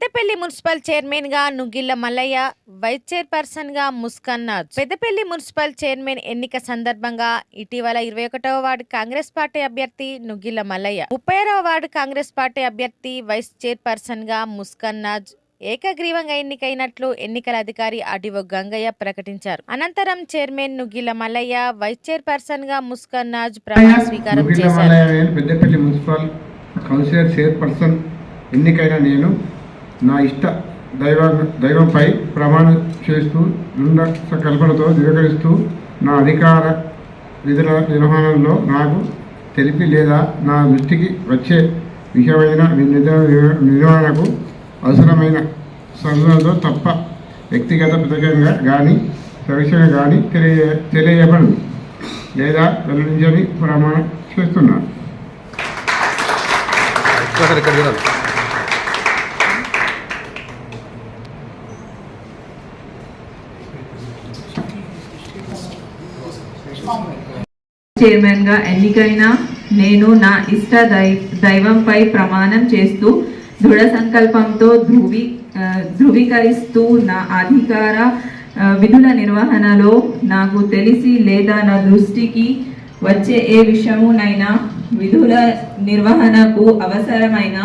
Peddapalli municipal chairman గా నుగ్గిళ్ల Mallayya, vice chairperson గా Muskan Naaz. Peddapalli municipal chairman ఎన్నిక సందర్భంగా ఇటీవల 21వ వార్డు కాంగ్రెస్ పార్టీ అభ్యర్థి నుగ్గిళ్ల మల్లయ్య, 30వ వార్డు కాంగ్రెస్ పార్టీ అభ్యర్థి వైస్ చైర్పర్సన్ గా ముస్కాన్ నాజ్ ఏకగ్రీవంగా ఎన్నికైనట్లు ఎన్నికల అధికారి ఆర్డీఓ గంగయ్య ప్రకటించారు. అనంతరం చైర్మన్ నుగ్గిళ్ల మల్లయ్య, వైస్ చైర్పర్సన్ గా ముస్కాన్ నాజ్ ప్రమాణ స్వీకారం చేశారు. పెద్దపల్లి మున్సిపల్ కౌన్సిలర్ చైర్పర్సన్ ఎన్నికైన నేను నా ఇష్ట దైవంపై ప్రమాణం చేస్తూ దృఢ కల్పనతో ధృవీకరిస్తూ నా అధికార విధుల నిర్వహణలో నాకు తెలిపి లేదా నా దృష్టికి వచ్చే విషయమైన నిర్వహణకు అవసరమైన సందర్భంలో తప్ప వ్యక్తిగత పథకంగా కానీ సవిషయంగా కానీ తెలియబడదు లేదా వెల్లడించని ప్రమాణం చేస్తున్నాను. చైర్మన్ గా ఎన్నికైన నేను నా ఇష్ట దైవంపై ప్రమాణం చేస్తూ దృఢ సంకల్పంతో ధృవీకరిస్తూ నా అధికార విధుల నిర్వహణలో నాకు తెలిసి లేదా నా దృష్టికి వచ్చే ఏ విషయమునైనా విధుల నిర్వహణకు అవసరమైన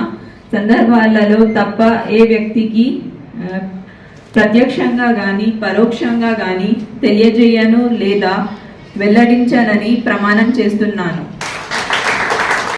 సందర్భాలలో తప్ప ఏ వ్యక్తికి ప్రత్యక్షంగా కానీ పరోక్షంగా కానీ తెలియజేయను లేదా వెల్లడించానని ప్రమాణం చేస్తున్నాను.